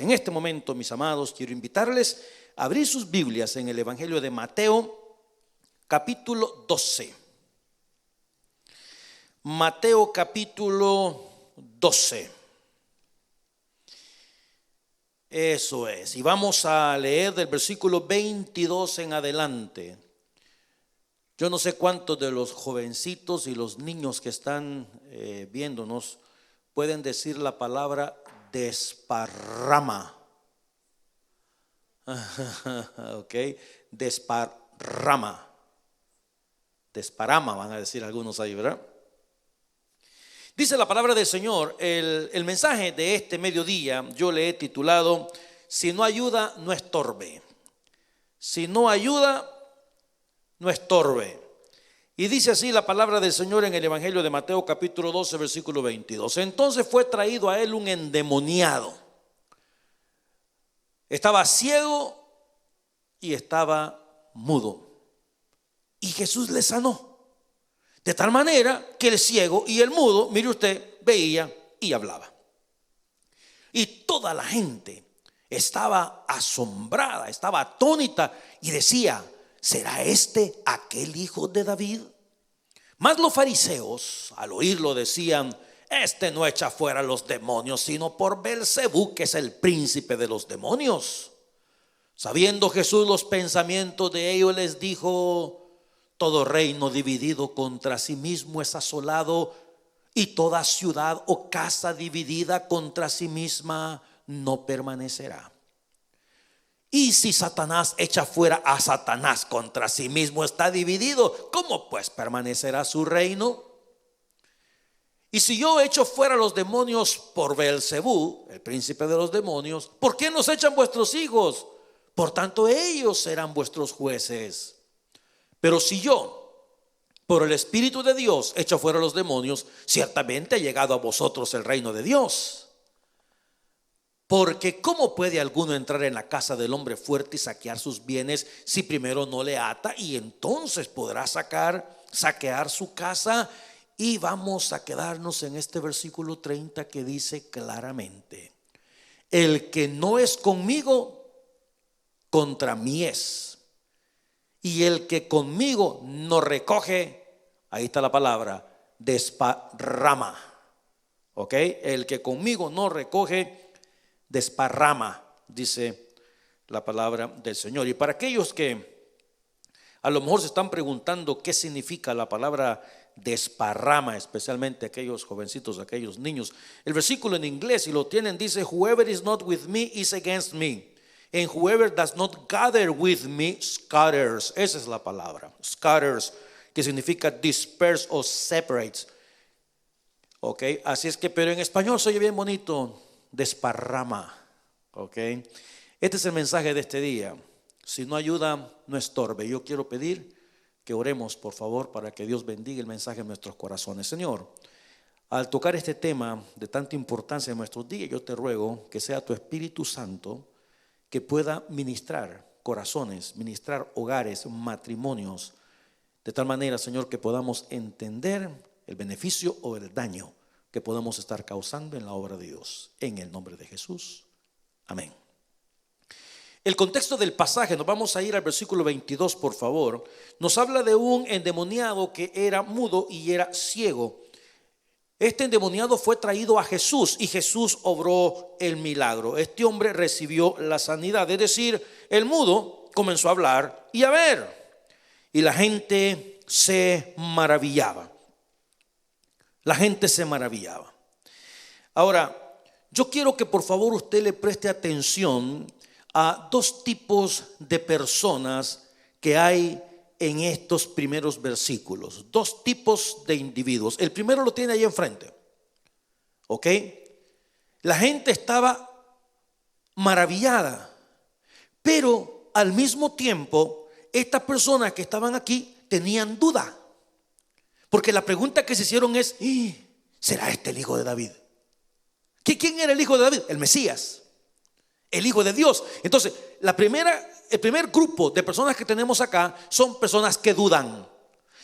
En este momento, mis amados, quiero invitarles a abrir sus Biblias en el Evangelio de Mateo, capítulo 12. Mateo, capítulo 12. Eso es. Y vamos a leer del versículo 22 en adelante. Yo no sé cuántos de los jovencitos y los niños que están viéndonos pueden decir la palabra desparrama. Ok, desparrama. Desparama van a decir algunos ahí, ¿verdad? Dice la palabra del Señor, el mensaje de este mediodía yo le he titulado: si no ayuda, no estorbe. Si no ayuda, no estorbe. Y dice así la palabra del Señor en el Evangelio de Mateo capítulo 12 versículo 22. Entonces fue traído a él un endemoniado. Estaba ciego y estaba mudo. Y Jesús le sanó. De tal manera que el ciego y el mudo, mire usted, veía y hablaba. Y toda la gente estaba asombrada, estaba atónita y decía: ¿será este aquel hijo de David? Mas los fariseos al oírlo decían: este no echa fuera los demonios, sino por Beelzebú, que es el príncipe de los demonios. Sabiendo Jesús los pensamientos de ellos, les dijo: todo reino dividido contra sí mismo es asolado, y toda ciudad o casa dividida contra sí misma no permanecerá. Y si Satanás echa fuera a Satanás, contra sí mismo está dividido, ¿cómo pues permanecerá su reino? Y si yo echo fuera los demonios por Beelzebú, el príncipe de los demonios, ¿por qué nos echan vuestros hijos? Por tanto ellos serán vuestros jueces. Pero si yo, por el Espíritu de Dios, echo fuera los demonios, ciertamente ha llegado a vosotros el reino de Dios. Porque ¿cómo puede alguno entrar en la casa del hombre fuerte y saquear sus bienes si primero no le ata? Y entonces podrá saquear su casa. Y vamos a quedarnos en este versículo 30 que dice claramente: el que no es conmigo, contra mí es. Y el que conmigo no recoge, ahí está la palabra, desparrama. ¿Ok? El que conmigo no recoge, desparrama, dice la palabra del Señor. Y para aquellos que a lo mejor se están preguntando qué significa la palabra desparrama, especialmente aquellos jovencitos, aquellos niños, el versículo en inglés, si lo tienen, dice: whoever is not with me is against me, and whoever does not gather with me scatters. Esa es la palabra, scatters, que significa disperse o separates. Ok, así es que, pero en español se oye bien bonito, desparrama. Ok, este es el mensaje de este día: si no ayuda, no estorbe. Yo quiero pedir que oremos, por favor, para que Dios bendiga el mensaje en nuestros corazones. Señor, al tocar este tema de tanta importancia en nuestros días, yo te ruego que sea tu Espíritu Santo que pueda ministrar corazones, ministrar hogares, matrimonios, de tal manera, Señor, que podamos entender el beneficio o el daño que podemos estar causando en la obra de Dios. En el nombre de Jesús, amén. El contexto del pasaje, nos vamos a ir al versículo 22, por favor. Nos habla de un endemoniado que era mudo y era ciego. Este endemoniado fue traído a Jesús y Jesús obró el milagro. Este hombre recibió la sanidad, es decir, el mudo comenzó a hablar y a ver. Y la gente se maravillaba. La gente se maravillaba. Ahora, yo quiero que por favor usted le preste atención a dos tipos de personas que hay en estos primeros versículos. Dos tipos de individuos. El primero lo tiene ahí enfrente. ¿Ok? La gente estaba maravillada, pero al mismo tiempo estas personas que estaban aquí tenían duda, porque la pregunta que se hicieron es: ¿será este el hijo de David? ¿Quién era el hijo de David? El Mesías, el hijo de Dios. Entonces el primer grupo de personas que tenemos acá son personas que dudan.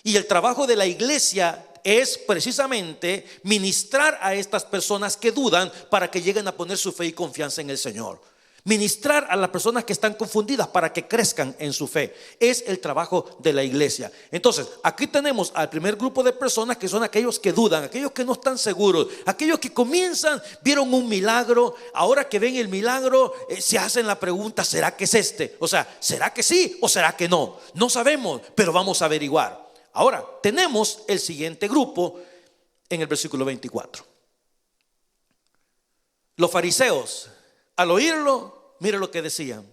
Y el trabajo de la iglesia es precisamente ministrar a estas personas que dudan para que lleguen a poner su fe y confianza en el Señor. Ministrar a las personas que están confundidas para que crezcan en su fe. Es el trabajo de la iglesia. Entonces, aquí tenemos al primer grupo de personas, que son aquellos que dudan, aquellos que no están seguros, aquellos que comienzan, vieron un milagro, ahora que ven el milagro, se hacen la pregunta: ¿será que es este? O sea, ¿será que sí o será que no? No sabemos, pero vamos a averiguar. Ahora, tenemos el siguiente grupo en el versículo 24. Los fariseos, al oírlo, mire lo que decían: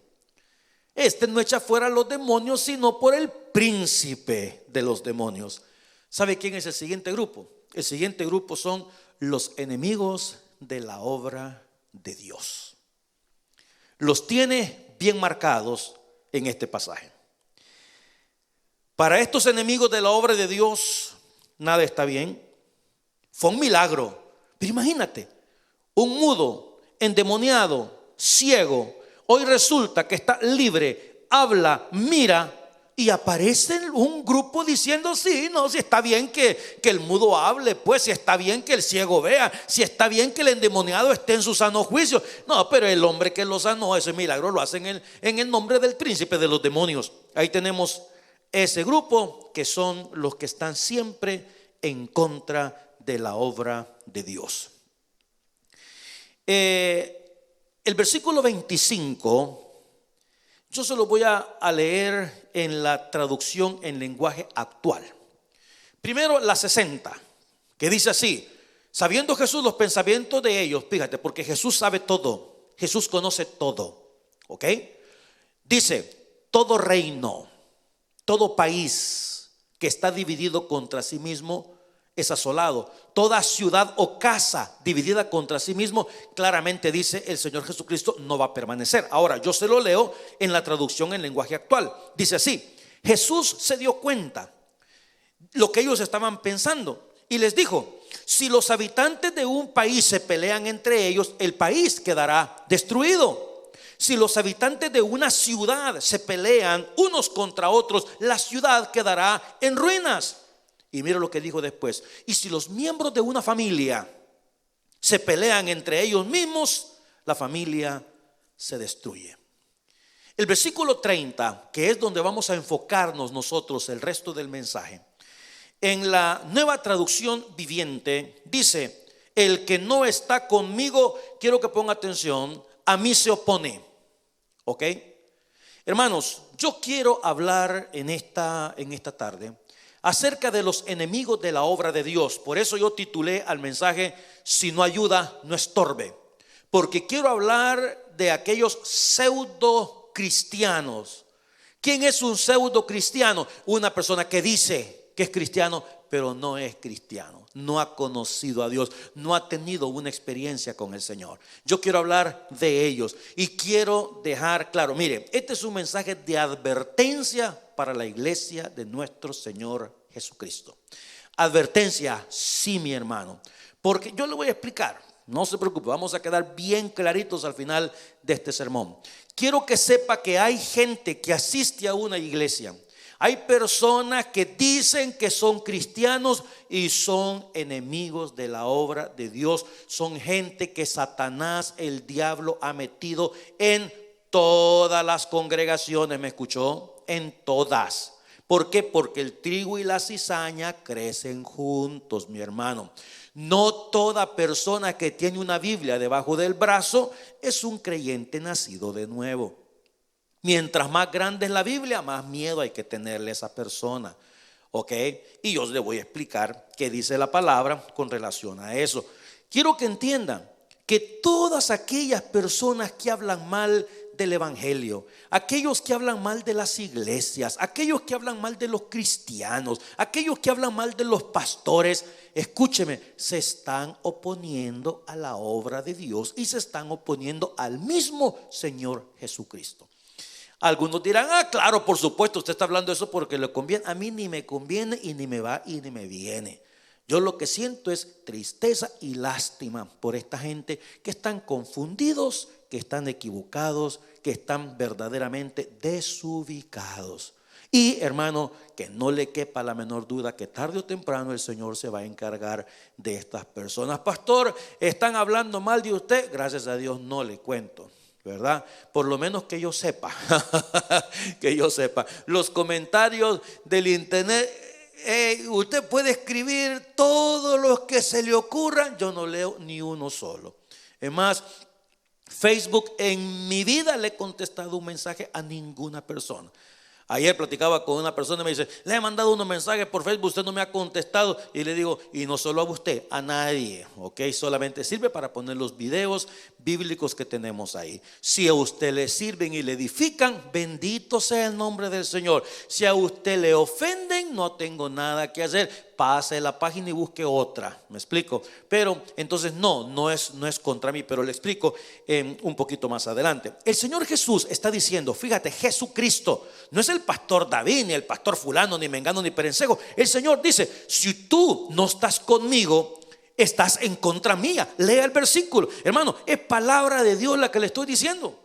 este no echa fuera a los demonios, sino por el príncipe de los demonios. ¿Sabe quién es el siguiente grupo? El siguiente grupo son los enemigos de la obra de Dios. Los tiene bien marcados en este pasaje. Para estos enemigos de la obra de Dios, nada está bien. Fue un milagro, pero imagínate, un mudo, endemoniado, ciego, hoy resulta que está libre, habla, mira, y aparece un grupo diciendo: sí, no, si está bien que el mudo hable, pues si está bien que el ciego vea, si está bien que el endemoniado esté en su sano juicio. No, pero el hombre que lo sanó, ese milagro lo hacen en el nombre del príncipe de los demonios. Ahí tenemos ese grupo, que son los que están siempre en contra de la obra de Dios. El versículo 25, yo se lo voy a leer en la traducción en lenguaje actual. Primero la 60, que dice así: sabiendo Jesús los pensamientos de ellos, fíjate, porque Jesús sabe todo, Jesús conoce todo, ¿ok? Dice: todo reino, todo país que está dividido contra sí mismo es asolado. Toda ciudad o casa dividida contra sí mismo, claramente dice el Señor Jesucristo, no va a permanecer. Ahora yo se lo leo en la traducción en lenguaje actual. Dice así: Jesús se dio cuenta lo que ellos estaban pensando y les dijo: si los habitantes de un país se pelean entre ellos, el país quedará destruido. Si los habitantes de una ciudad se pelean unos contra otros, la ciudad quedará en ruinas. Y mira lo que dijo después: y si los miembros de una familia se pelean entre ellos mismos, la familia se destruye. El versículo 30, que es donde vamos a enfocarnos nosotros el resto del mensaje, en la Nueva Traducción Viviente dice: el que no está conmigo, quiero que ponga atención, a mí se opone. ¿Ok? Hermanos, yo quiero hablar en esta tarde acerca de los enemigos de la obra de Dios. Por eso yo titulé al mensaje: si no ayuda, no estorbe. Porque quiero hablar de aquellos pseudo cristianos. ¿Quién es un pseudo cristiano? Una persona que dice que es cristiano, pero no es cristiano, no ha conocido a Dios, no ha tenido una experiencia con el Señor. Yo quiero hablar de ellos y quiero dejar claro, mire, este es un mensaje de advertencia para la iglesia de nuestro Señor Jesucristo. Advertencia, sí, mi hermano, porque yo le voy a explicar, no se preocupe, vamos a quedar bien claritos al final de este sermón. Quiero que sepa que hay gente que asiste a una iglesia. Hay personas que dicen que son cristianos y son enemigos de la obra de Dios. Son gente que Satanás, el diablo, ha metido en todas las congregaciones. ¿Me escuchó? En todas. ¿Por qué? Porque el trigo y la cizaña crecen juntos, mi hermano. No toda persona que tiene una Biblia debajo del brazo es un creyente nacido de nuevo. Mientras más grande es la Biblia, más miedo hay que tenerle a esa persona. ¿Ok? Y yo le voy a explicar qué dice la palabra con relación a eso. Quiero que entiendan que todas aquellas personas que hablan mal del evangelio, aquellos que hablan mal de las iglesias, aquellos que hablan mal de los cristianos, aquellos que hablan mal de los pastores, escúcheme, se están oponiendo a la obra de Dios y se están oponiendo al mismo Señor Jesucristo. Algunos dirán: claro, por supuesto, usted está hablando de eso porque le conviene. A mí ni me conviene y ni me va y ni me viene. Yo lo que siento es tristeza y lástima por esta gente que están confundidos, que están equivocados, que están verdaderamente desubicados. Y hermano, que no le quepa la menor duda que tarde o temprano el Señor se va a encargar de estas personas. Pastor, ¿están hablando mal de usted? Gracias a Dios no le cuento, ¿verdad? Por lo menos que yo sepa. Que yo sepa. Los comentarios del internet, usted puede escribir todos los que se le ocurran. Yo no leo ni uno solo. Es más, Facebook, en mi vida le he contestado un mensaje a ninguna persona. Ayer platicaba con una persona y me dice: le he mandado unos mensajes por Facebook, usted no me ha contestado. Y le digo: y no solo a usted, a nadie, ok, solamente sirve para poner los videos bíblicos que tenemos ahí. Si a usted le sirven y le edifican, bendito sea el nombre del Señor. Si a usted le ofenden, no tengo nada que hacer, pase la página y busque otra. ¿Me explico? Pero entonces no es contra mí, pero le explico un poquito más adelante. El Señor Jesús está diciendo, fíjate, Jesucristo, no es el pastor David, ni el pastor fulano, ni mengano, ni perencejo. El Señor dice: si tú no estás conmigo, estás en contra mía. Lea el versículo, hermano, es palabra de Dios la que le estoy diciendo.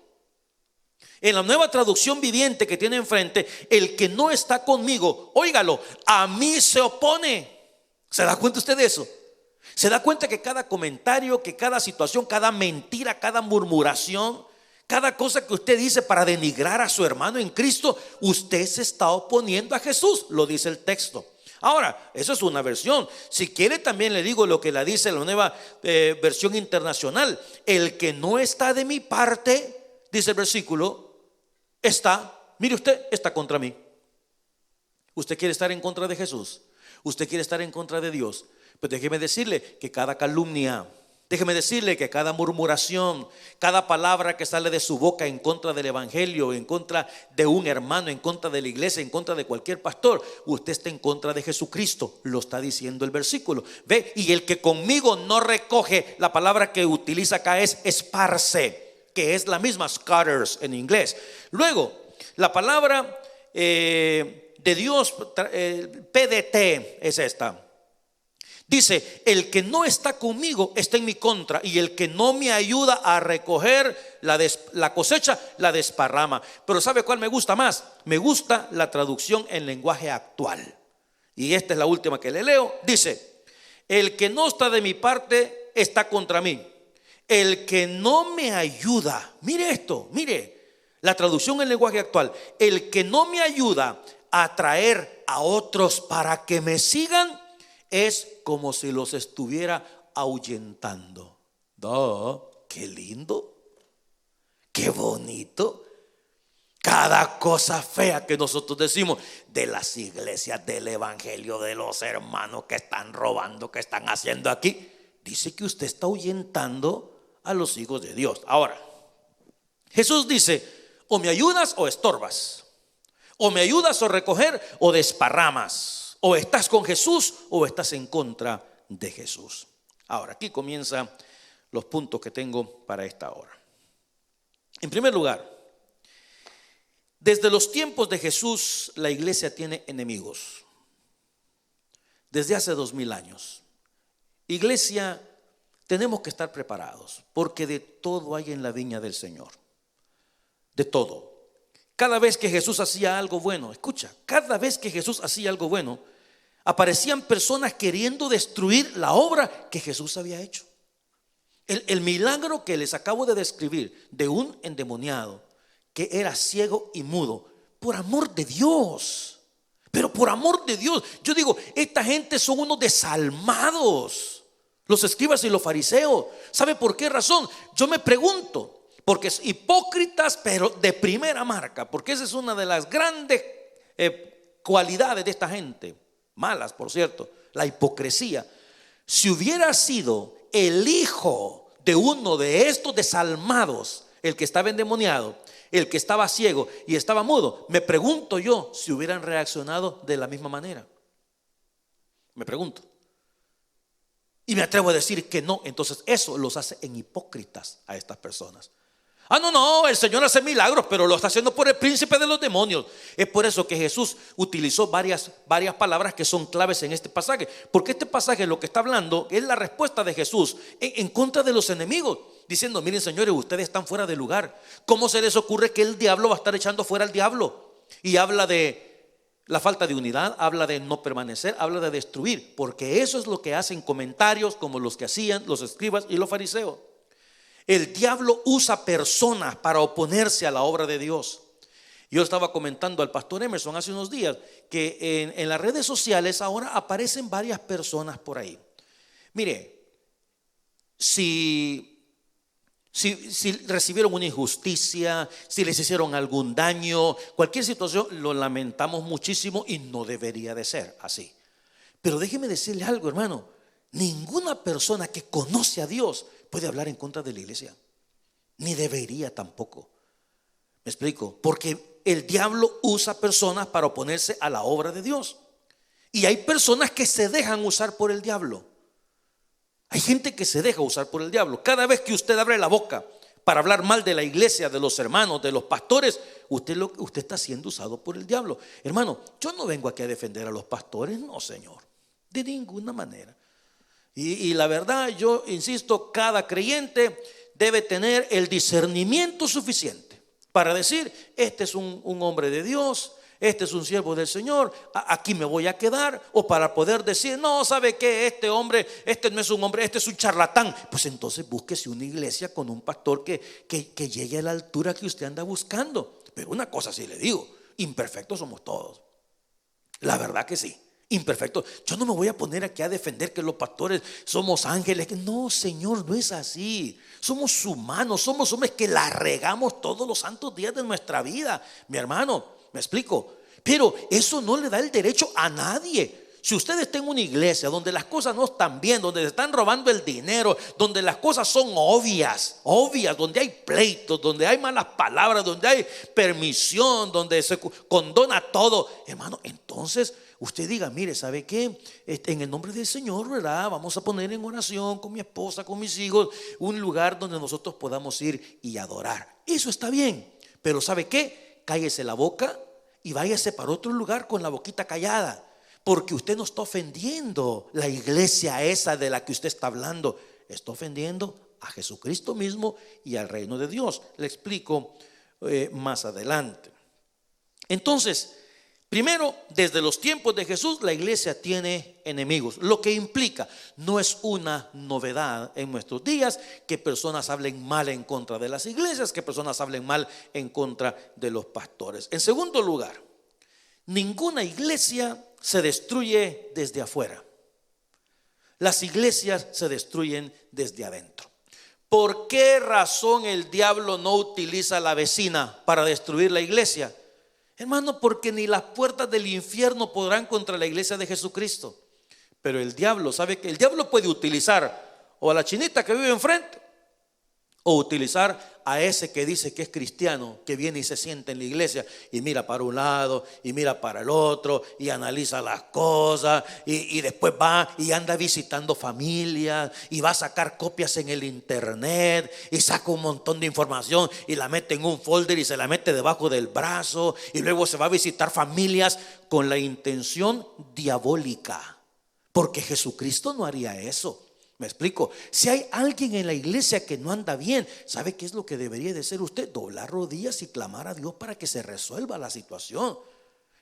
En la Nueva Traducción Viviente que tiene enfrente, el que no está conmigo, óigalo, a mí se opone. ¿Se da cuenta usted de eso? ¿Se da cuenta que cada comentario, que cada situación, cada mentira, cada murmuración, cada cosa que usted dice para denigrar a su hermano en Cristo, usted se está oponiendo a Jesús? Lo dice el texto. Ahora, eso es una versión. Si quiere, también le digo lo que la dice la Nueva Versión Internacional. El que no está de mi parte, dice el versículo, mire usted, está contra mí. ¿Usted quiere estar en contra de Jesús? ¿Usted quiere estar en contra de Dios? Pues déjeme decirle que cada calumnia, déjeme decirle que cada murmuración, cada palabra que sale de su boca en contra del evangelio, en contra de un hermano, en contra de la iglesia, en contra de cualquier pastor, usted está en contra de Jesucristo. Lo está diciendo el versículo. Ve, y el que conmigo no recoge, la palabra que utiliza acá es esparce, que es la misma scatters en inglés. Luego, la palabra de Dios, PDT, es esta. Dice: el que no está conmigo está en mi contra, y el que no me ayuda a recoger la cosecha, la desparrama. Pero ¿sabe cuál me gusta más? Me gusta la traducción en lenguaje actual. Y esta es la última que le leo. Dice: el que no está de mi parte está contra mí. El que no me ayuda, mire esto, mire la traducción en lenguaje actual. El que no me ayuda a atraer a otros para que me sigan, es como si los estuviera ahuyentando. Qué lindo, qué bonito. Cada cosa fea que nosotros decimos de las iglesias, del evangelio, de los hermanos que están robando, que están haciendo aquí, dice que usted está ahuyentando a los hijos de Dios. Ahora, Jesús dice: o me ayudas o estorbas, o me ayudas o recoger o desparramas. O estás con Jesús o estás en contra de Jesús. Ahora, aquí comienzan los puntos que tengo para esta hora. En primer lugar, desde los tiempos de Jesús, la iglesia tiene enemigos. Desde hace 2000 años. Iglesia, tenemos que estar preparados, porque de todo hay en la viña del Señor. De todo. Cada vez que Jesús hacía algo bueno, escucha, cada vez que Jesús hacía algo bueno, aparecían personas queriendo destruir la obra que Jesús había hecho. El milagro que les acabo de describir de un endemoniado que era ciego y mudo, por amor de Dios, pero por amor de Dios, yo digo, esta gente son unos desalmados, los escribas y los fariseos. ¿Sabe por qué razón? Yo me pregunto. Porque es hipócritas, pero de primera marca. Porque esa es una de las grandes cualidades de esta gente. Malas, por cierto, la hipocresía. Si hubiera sido el hijo de uno de estos desalmados, el que estaba endemoniado, el que estaba ciego y estaba mudo, me pregunto yo si hubieran reaccionado de la misma manera. Me pregunto. Y me atrevo a decir que no. Entonces eso los hace en hipócritas a estas personas. No, el Señor hace milagros, pero lo está haciendo por el príncipe de los demonios. Es por eso que Jesús utilizó varias palabras que son claves en este pasaje. Porque este pasaje lo que está hablando es la respuesta de Jesús en contra de los enemigos, diciendo: miren, señores, ustedes están fuera de lugar. ¿Cómo se les ocurre que el diablo va a estar echando fuera al diablo? Y habla de La falta de unidad habla de no permanecer, habla de destruir, porque eso es lo que hacen comentarios como los que hacían los escribas y los fariseos. El diablo usa personas para oponerse a la obra de Dios. Yo estaba comentando al pastor Emerson hace unos días que en las redes sociales ahora aparecen varias personas por ahí. Mire, si recibieron una injusticia, si les hicieron algún daño, cualquier situación, lo lamentamos muchísimo y no debería de ser así. Pero déjeme decirle algo, hermano. Ninguna persona que conoce a Dios puede hablar en contra de la iglesia, ni debería tampoco. ¿Me explico? Porque el diablo usa personas para oponerse a la obra de Dios. Y hay personas que se dejan usar por el diablo. Hay gente que se deja usar por el diablo. Cada vez que usted abre la boca para hablar mal de la iglesia, de los hermanos, de los pastores, usted está siendo usado por el diablo. Hermano, yo no vengo aquí a defender a los pastores, no, señor, de ninguna manera. Y la verdad, yo insisto, cada creyente debe tener el discernimiento suficiente para decir: este es un hombre de Dios, este es un siervo del Señor, aquí me voy a quedar. O para poder decir: no, ¿sabe qué? Este hombre, este no es un hombre, este es un charlatán. Pues entonces búsquese una iglesia con un pastor que llegue a la altura que usted anda buscando. Pero una cosa sí le digo: imperfectos somos todos. La verdad que sí, imperfectos. Yo no me voy a poner aquí a defender que los pastores somos ángeles. No, Señor, no es así. Somos humanos, somos hombres que la regamos todos los santos días de nuestra vida, mi hermano. ¿Me explico? Pero eso no le da el derecho a nadie. Si usted está en una iglesia donde las cosas no están bien, donde se están robando el dinero, donde las cosas son obvias, donde hay pleitos, donde hay malas palabras, donde hay permisión, donde se condona todo, hermano, entonces usted diga: mire, ¿sabe qué? En el nombre del Señor, ¿verdad? Vamos a poner en oración con mi esposa, con mis hijos, un lugar donde nosotros podamos ir y adorar. Eso está bien, pero ¿sabe qué? Cállese la boca y váyase para otro lugar con la boquita callada, porque usted no está ofendiendo la iglesia esa de la que usted está hablando. Está ofendiendo a Jesucristo mismo y al reino de Dios. Le explico más adelante. Entonces, primero, desde los tiempos de Jesús, la iglesia tiene enemigos, lo que implica, no es una novedad en nuestros días que personas hablen mal en contra de las iglesias, que personas hablen mal en contra de los pastores. En segundo lugar, ninguna iglesia se destruye desde afuera. Las iglesias se destruyen desde adentro. ¿Por qué razón el diablo no utiliza a la vecina para destruir la iglesia? Hermano, porque ni las puertas del infierno podrán contra la iglesia de Jesucristo. Pero el diablo, ¿sabe que el diablo puede utilizar o a la chinita que vive enfrente, o utilizar a ese que dice que es cristiano, que viene y se sienta en la iglesia y mira para un lado y mira para el otro y analiza las cosas y después va y anda visitando familias y va a sacar copias en el internet y saca un montón de información y la mete en un folder y se la mete debajo del brazo y luego se va a visitar familias con la intención diabólica, porque Jesucristo no haría eso. ¿Me explico? Si hay alguien en la iglesia que no anda bien, ¿sabe qué es lo que debería de hacer usted? Doblar rodillas y clamar a Dios para que se resuelva la situación.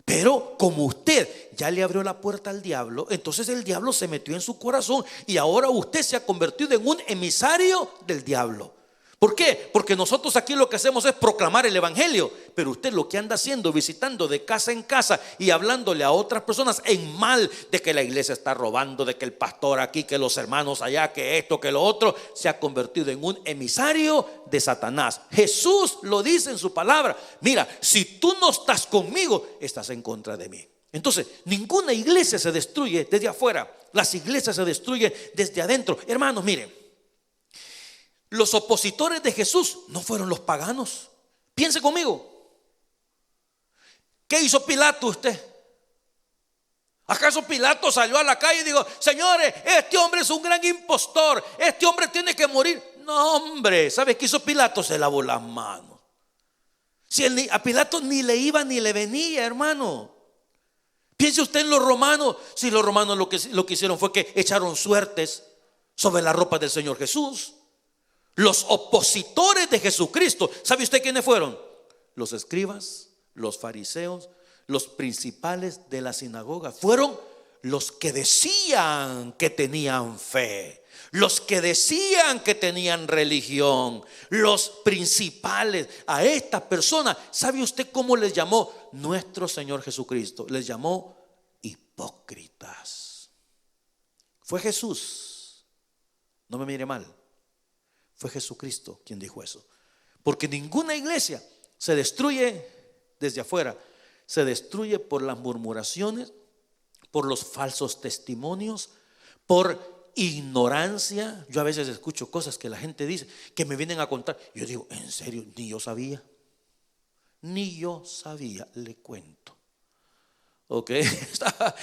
Pero como usted ya le abrió la puerta al diablo, entonces el diablo se metió en su corazón y ahora usted se ha convertido en un emisario del diablo. ¿Por qué? Porque nosotros aquí lo que hacemos es proclamar el evangelio, pero usted lo que anda haciendo, visitando de casa en casa y hablándole a otras personas en mal de que la iglesia está robando, de que el pastor aquí, que los hermanos allá, que esto, que lo otro, se ha convertido en un emisario de Satanás. Jesús lo dice en su palabra: mira, si tú no estás conmigo, estás en contra de mí. Entonces, ninguna iglesia se destruye desde afuera, las iglesias se destruyen desde adentro. Hermanos, miren, los opositores de Jesús no fueron los paganos. Piense conmigo. ¿Qué hizo Pilato usted? ¿Acaso Pilato salió a la calle y dijo: señores, este hombre es un gran impostor, este hombre tiene que morir? No, hombre. ¿Sabe qué hizo Pilato? Se lavó las manos. Si a Pilato ni le iba ni le venía, hermano. Piense usted en los romanos. Si los romanos lo que hicieron fue que echaron suertes sobre la ropa del Señor Jesús. Los opositores de Jesucristo, ¿sabe usted quiénes fueron? Los escribas, los fariseos, los principales de la sinagoga fueron los que decían que tenían fe, los que decían que tenían religión, los principales. A estas personas, ¿sabe usted cómo les llamó nuestro Señor Jesucristo? Les llamó hipócritas. Fue Jesús, no me mire mal, fue Jesucristo quien dijo eso. Porque ninguna iglesia se destruye desde afuera, se destruye por las murmuraciones, por los falsos testimonios, por ignorancia. Yo a veces escucho cosas que la gente dice, que me vienen a contar. Yo digo, ¿en serio? Ni yo sabía. Ni yo sabía, le cuento. Ok, estaba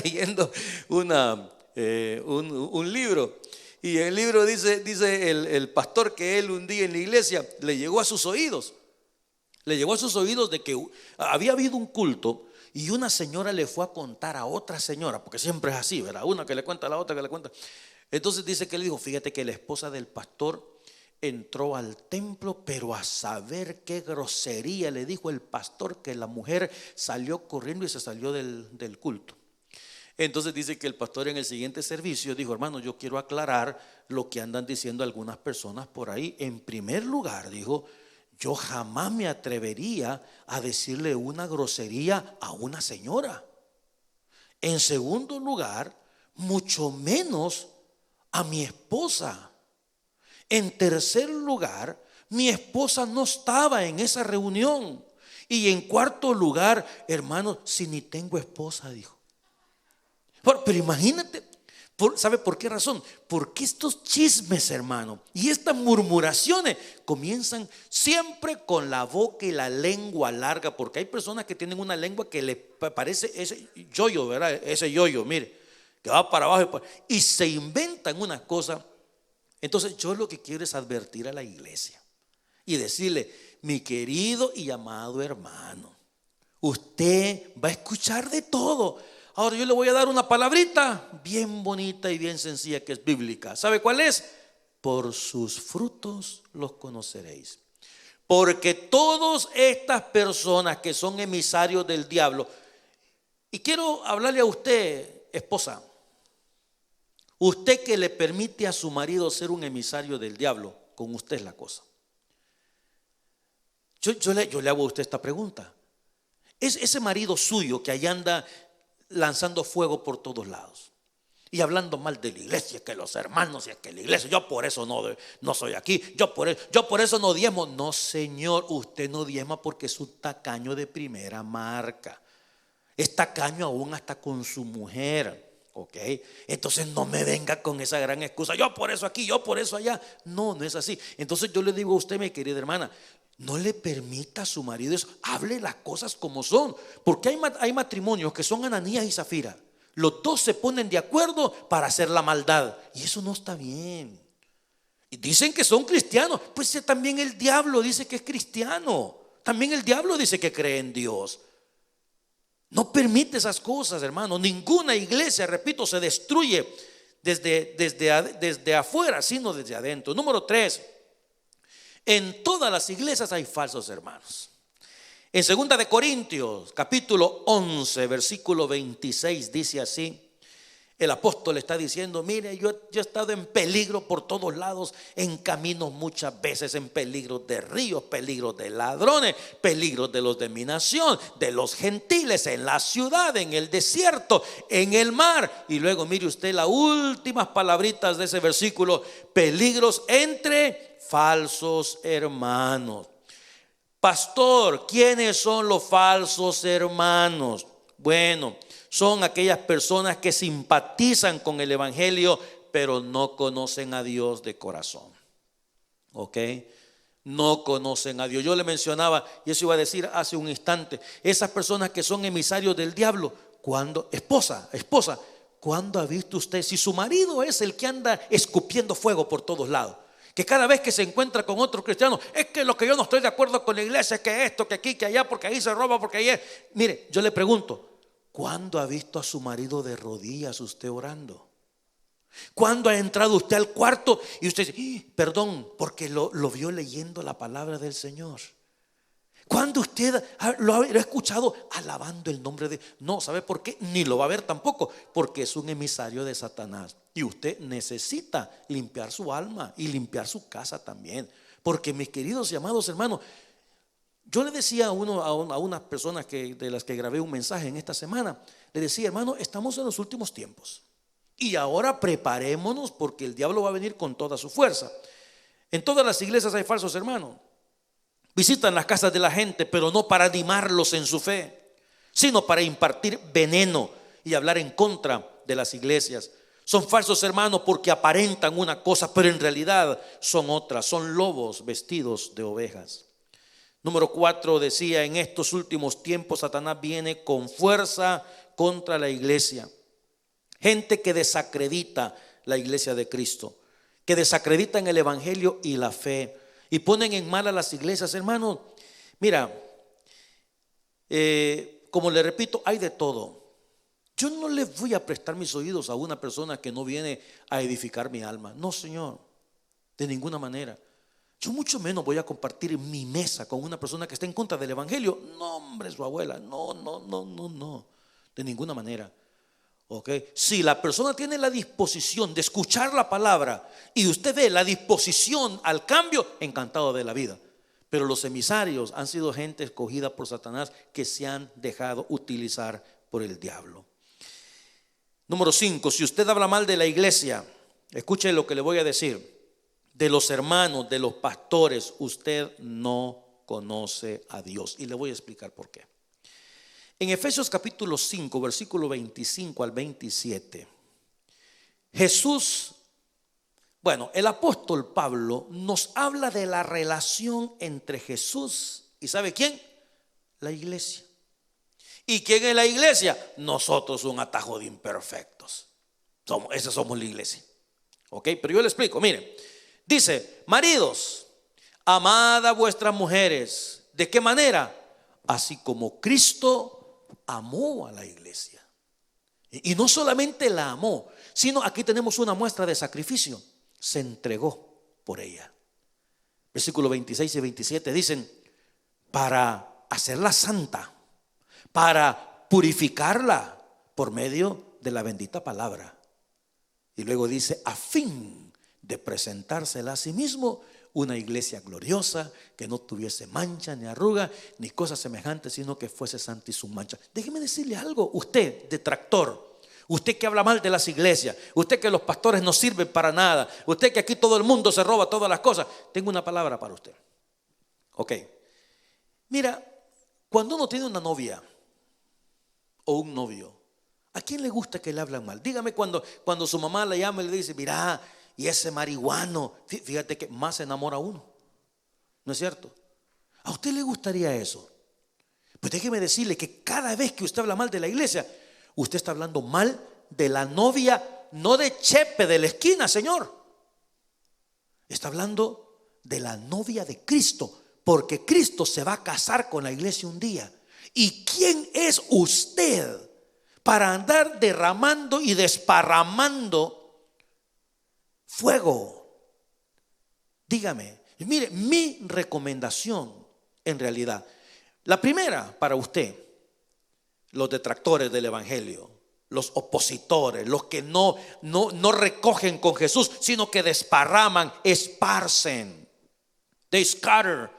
leyendo un libro. Y el libro dice el pastor que él un día en la iglesia le llegó a sus oídos. Le llegó a sus oídos de que había habido un culto y una señora le fue a contar a otra señora, porque siempre es así, ¿verdad? Una que le cuenta a la otra que le cuenta. Entonces dice que él dijo, fíjate que la esposa del pastor entró al templo, pero a saber qué grosería le dijo el pastor, que la mujer salió corriendo y se salió del culto. Entonces dice que el pastor en el siguiente servicio dijo, hermano, yo quiero aclarar lo que andan diciendo algunas personas por ahí. En primer lugar, dijo, yo jamás me atrevería a decirle una grosería a una señora. En segundo lugar, mucho menos a mi esposa. En tercer lugar, mi esposa no estaba en esa reunión. Y en cuarto lugar, hermano, si ni tengo esposa, dijo. Pero imagínate, ¿sabe por qué razón? Porque estos chismes, hermano, y estas murmuraciones comienzan siempre con la boca y la lengua larga. Porque hay personas que tienen una lengua que le parece ese yoyo, ¿verdad? Ese yoyo, mire, que va para abajo y se inventan una cosa. Entonces yo lo que quiero es advertir a la iglesia y decirle, mi querido y amado hermano, usted va a escuchar de todo. Ahora yo le voy a dar una palabrita bien bonita y bien sencilla que es bíblica. ¿Sabe cuál es? Por sus frutos los conoceréis. Porque todas estas personas que son emisarios del diablo, y quiero hablarle a usted, esposa, usted que le permite a su marido ser un emisario del diablo, con usted es la cosa. Yo le hago a usted esta pregunta. ¿Es ese marido suyo que allá anda lanzando fuego por todos lados y hablando mal de la iglesia, que los hermanos y que la iglesia, yo por eso no soy aquí, yo por eso no diezmo? No, señor, usted no diezma porque es un tacaño de primera marca. Es tacaño aún hasta con su mujer. Ok, entonces no me venga con esa gran excusa, yo por eso aquí, yo por eso allá. No, no es así. Entonces yo le digo a usted, mi querida hermana, no le permita a su marido eso. Hable las cosas como son. Porque hay matrimonios que son Ananías y Zafira. Los dos se ponen de acuerdo para hacer la maldad, y eso no está bien. Y dicen que son cristianos. Pues también el diablo dice que es cristiano. También el diablo dice que cree en Dios. No permite esas cosas, hermano. Ninguna iglesia, repito, se destruye desde afuera, sino desde adentro. Número 3, en todas las iglesias hay falsos hermanos. En 2 de Corintios, capítulo 11, versículo 26, dice así. El apóstol está diciendo, mire, yo he estado en peligro por todos lados, en caminos muchas veces, en peligros de ríos, peligros de ladrones, peligros de los de mi nación, de los gentiles, en la ciudad, en el desierto, en el mar. Y luego mire usted las últimas palabritas de ese versículo, peligros entre falsos hermanos. Pastor, ¿quiénes son los falsos hermanos? Bueno, son aquellas personas que simpatizan con el evangelio, pero no conocen a Dios de corazón. ¿Ok? No conocen a Dios. Yo le mencionaba, y eso iba a decir hace un instante, esas personas que son emisarios del diablo. Esposa, ¿cuándo ha visto usted? Si su marido es el que anda escupiendo fuego por todos lados, que cada vez que se encuentra con otro cristiano, es que lo que yo no estoy de acuerdo con la iglesia, es que esto, que aquí, que allá, porque ahí se roba, porque ahí es. Mire, yo le pregunto, ¿cuándo ha visto a su marido de rodillas usted orando? ¿Cuándo ha entrado usted al cuarto y usted dice, perdón, porque lo vio leyendo la palabra del Señor? ¿Cuándo usted lo ha escuchado alabando el nombre de? No, ¿sabe por qué? Ni lo va a ver tampoco, porque es un emisario de Satanás. Y usted necesita limpiar su alma y limpiar su casa también. Porque mis queridos y amados hermanos, yo le decía a unas personas de las que grabé un mensaje en esta semana, le decía, hermano, estamos en los últimos tiempos. Y ahora preparémonos porque el diablo va a venir con toda su fuerza. En todas las iglesias hay falsos hermanos. Visitan las casas de la gente, pero no para animarlos en su fe, sino para impartir veneno y hablar en contra de las iglesias. Son falsos hermanos porque aparentan una cosa, pero en realidad son otras. Son lobos vestidos de ovejas. Número 4 decía, en estos últimos tiempos Satanás viene con fuerza contra la iglesia. Gente que desacredita la iglesia de Cristo, que desacreditan el evangelio y la fe, y ponen en mal a las iglesias. Hermano, mira, como le repito, hay de todo. Yo no le voy a prestar mis oídos a una persona que no viene a edificar mi alma. No, Señor, de ninguna manera. Yo mucho menos voy a compartir mi mesa con una persona que está en contra del evangelio. No, hombre, su abuela. No, de ninguna manera. Okay. Si la persona tiene la disposición de escuchar la palabra y usted ve la disposición al cambio, encantado de la vida. Pero los emisarios han sido gente escogida por Satanás que se han dejado utilizar por el diablo. Número 5, si usted habla mal de la iglesia, escuche lo que le voy a decir, de los hermanos, de los pastores, usted no conoce a Dios. Y le voy a explicar por qué. En Efesios capítulo 5, versículo 25 al 27, el apóstol Pablo nos habla de la relación entre Jesús y ¿sabe quién? La iglesia. ¿Y quién es la iglesia? Nosotros, un atajo de imperfectos. Esa somos la iglesia. Ok, pero yo le explico, miren. Dice, maridos, amad a vuestras mujeres. ¿De qué manera? Así como Cristo amó a la iglesia. Y no solamente la amó, sino aquí tenemos una muestra de sacrificio. Se entregó por ella. Versículos 26 y 27 dicen, para hacerla santa, para purificarla por medio de la bendita palabra. Y luego dice, a fin de presentársela a sí mismo una iglesia gloriosa, que no tuviese mancha ni arruga ni cosas semejantes, sino que fuese santa y sin mancha. Déjeme decirle algo, usted detractor, usted que habla mal de las iglesias, usted que los pastores no sirven para nada, usted que aquí todo el mundo se roba todas las cosas, tengo una palabra para usted. Ok, mira, cuando uno tiene una novia o un novio, ¿a quién le gusta que le hablan mal? Dígame cuando su mamá le llama y le dice, mira, y ese marihuano, fíjate que más se enamora uno, ¿no es cierto? ¿A usted le gustaría eso? Pues déjeme decirle que cada vez que usted habla mal de la iglesia, usted está hablando mal de la novia, no de Chepe de la esquina, Señor. Está hablando de la novia de Cristo, porque Cristo se va a casar con la iglesia un día. ¿Y quién es usted para andar derramando y desparramando fuego? Dígame, mire, mi recomendación en realidad, la primera para usted, los detractores del evangelio, los opositores, los que no recogen con Jesús, sino que desparraman, esparcen, they scatter,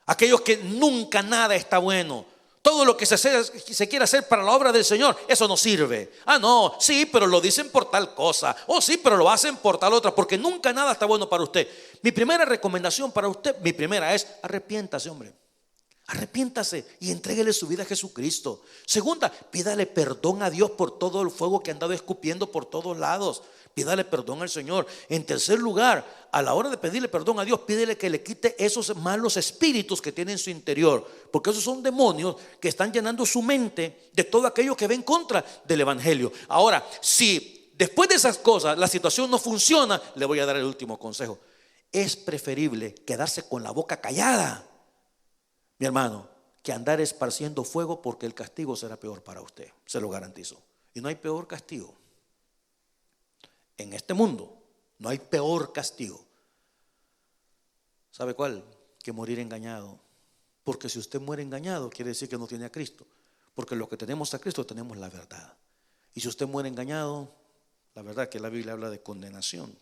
aquellos que nunca nada está bueno. Todo lo que se quiere hacer para la obra del Señor, eso no sirve. Ah, no, sí, pero lo dicen por tal cosa. Oh, sí, pero lo hacen por tal otra, porque nunca nada está bueno para usted. Mi primera recomendación para usted, es arrepiéntase, hombre. Arrepiéntase y entréguele su vida a Jesucristo. Segunda, pídale perdón a Dios por todo el fuego que ha andado escupiendo por todos lados. Pídale perdón al Señor. En tercer lugar, a la hora de pedirle perdón a Dios, pídele que le quite esos malos espíritus que tiene en su interior, porque esos son demonios que están llenando su mente de todo aquello que va en contra del evangelio. Ahora, si después de esas cosas la situación no funciona, le voy a dar el último consejo. Es preferible quedarse con la boca callada, mi hermano, que andar esparciendo fuego, porque el castigo será peor para usted, se lo garantizo. Y no hay peor castigo en este mundo, no hay peor castigo. ¿Sabe cuál? Que morir engañado Porque si usted muere engañado, quiere decir que no tiene a Cristo. Porque lo que tenemos a Cristo, tenemos la verdad. Y si usted muere engañado, la verdad que la Biblia habla de condenación.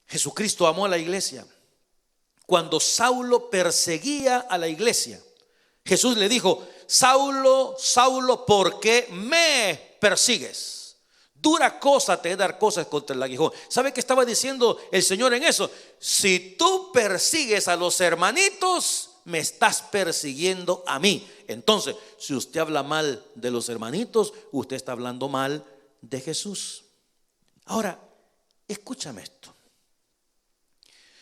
Jesucristo amó a la iglesia. Cuando Saulo perseguía a la iglesia, Jesús le dijo: Saulo, Saulo, ¿por qué me persigues? Dura cosa te es dar cosas contra el aguijón. ¿Sabe qué estaba diciendo el Señor en eso? Si tú persigues a los hermanitos, me estás persiguiendo a mí. Entonces, si usted habla mal de los hermanitos, usted está hablando mal de Jesús. Ahora, escúchame esto.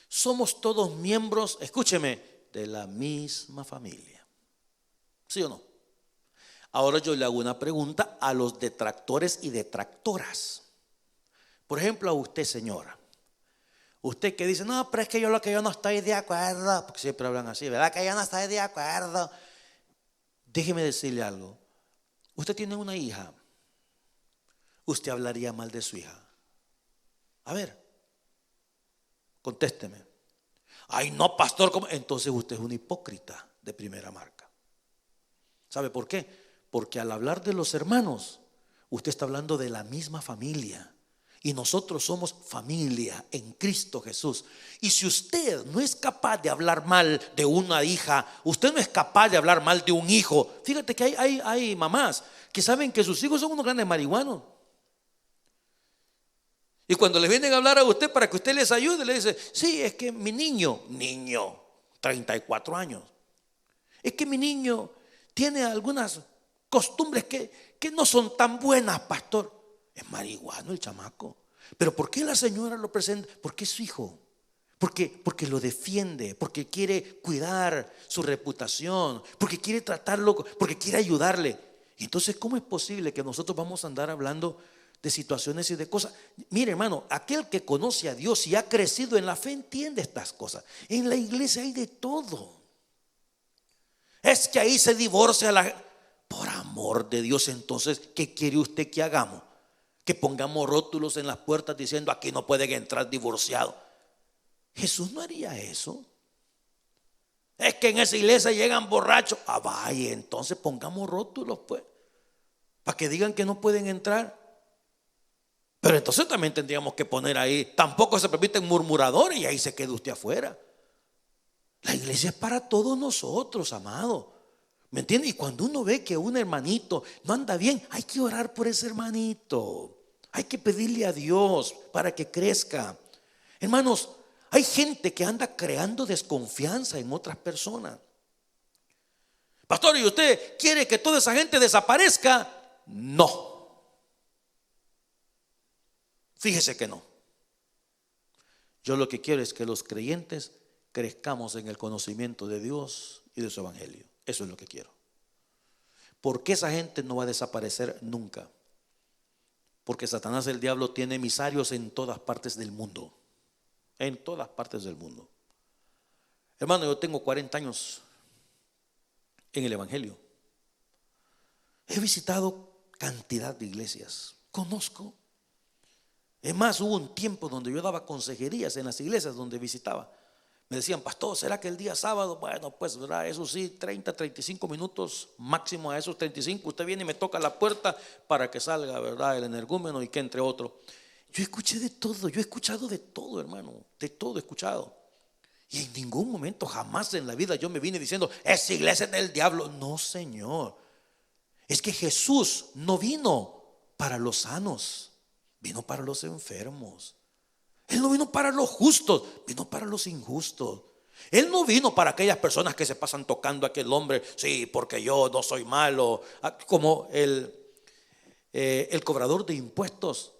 Somos todos miembros, escúcheme, de la misma familia. ¿Sí o no? Ahora yo le hago una pregunta a los detractores y detractoras. Por ejemplo, a usted, señora. Usted que dice: no, pero es que yo no estoy de acuerdo. Porque siempre hablan así, ¿verdad? Que yo no estoy de acuerdo. Déjeme decirle algo. Usted tiene una hija. ¿Usted hablaría mal de su hija? A ver, contésteme. Ay, no, pastor, ¿cómo? Entonces usted es un hipócrita de primera marca. ¿Sabe por qué? Porque al hablar de los hermanos, usted está hablando de la misma familia. Y nosotros somos familia en Cristo Jesús. Y si usted no es capaz de hablar mal de una hija, usted no es capaz de hablar mal de un hijo. Fíjate que hay mamás que saben que sus hijos son unos grandes marihuanos. Y cuando les vienen a hablar a usted para que usted les ayude, le dice: sí, es que mi niño, 34 años, es que mi niño tiene algunas costumbres que no son tan buenas, pastor. Es marihuano el chamaco. Pero ¿por qué la señora lo presenta? Porque es su hijo. Porque lo defiende, porque quiere cuidar su reputación, porque quiere tratarlo, porque quiere ayudarle. Y entonces, ¿cómo es posible que nosotros vamos a andar hablando de situaciones y de cosas? Mire, hermano, aquel que conoce a Dios y ha crecido en la fe entiende estas cosas. En la iglesia hay de todo. Es que ahí se divorcia por amor de Dios. Entonces, ¿qué quiere usted que hagamos? Que pongamos rótulos en las puertas diciendo: aquí no pueden entrar divorciados. Jesús no haría eso. Es que en esa iglesia llegan borrachos. Vaya, entonces pongamos rótulos, pues, para que digan que no pueden entrar. Pero entonces también tendríamos que poner ahí: tampoco se permiten murmuradores, y ahí se queda usted afuera. La iglesia es para todos nosotros, amado. ¿Me entiende? Y cuando uno ve que un hermanito no anda bien, hay que orar por ese hermanito. Hay que pedirle a Dios para que crezca. Hermanos, hay gente que anda creando desconfianza en otras personas. Pastor, ¿y usted quiere que toda esa gente desaparezca? No. Fíjese que no. Yo lo que quiero es que los creyentes crezcamos en el conocimiento de Dios y de su evangelio. Eso es lo que quiero. Porque esa gente no va a desaparecer nunca. Porque Satanás, el diablo, tiene emisarios en todas partes del mundo. En todas partes del mundo. Hermano, yo tengo 40 años en el evangelio. He visitado cantidad de iglesias. Conozco. Es más, hubo un tiempo donde yo daba consejerías en las iglesias donde visitaba. Me decían: pastor, ¿será que el día sábado? Bueno, pues, ¿verdad? Eso sí, 30, 35 minutos máximo. A esos 35 usted viene y me toca la puerta para que salga, ¿verdad?, el energúmeno y que entre otro. Yo escuché de todo, yo he escuchado de todo, hermano. De todo he escuchado. Y en ningún momento, jamás en la vida yo me vine diciendo: esa iglesia es del diablo. No, Señor. Es que Jesús no vino para los sanos, vino para los enfermos. Él no vino para los justos, vino para los injustos. Él no vino para aquellas personas que se pasan tocando a aquel hombre: sí, porque yo no soy malo. Como el cobrador de impuestos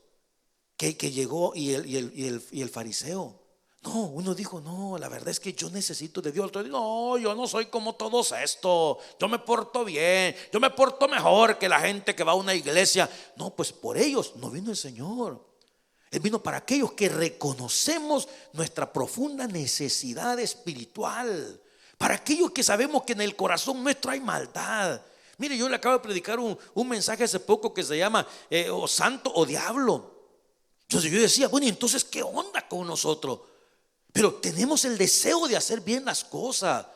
que llegó y el fariseo. No, uno dijo: no, la verdad es que yo necesito de Dios. Otro dijo: no, yo no soy como todos estos. Yo me porto bien, yo me porto mejor que la gente que va a una iglesia. No, pues por ellos no vino el Señor. Él vino para aquellos que reconocemos nuestra profunda necesidad espiritual. Para aquellos que sabemos que en el corazón nuestro hay maldad. Mire, yo le acabo de predicar un mensaje hace poco que se llama o santo o diablo. Entonces yo decía: bueno, entonces ¿qué onda con nosotros? Pero tenemos el deseo de hacer bien las cosas.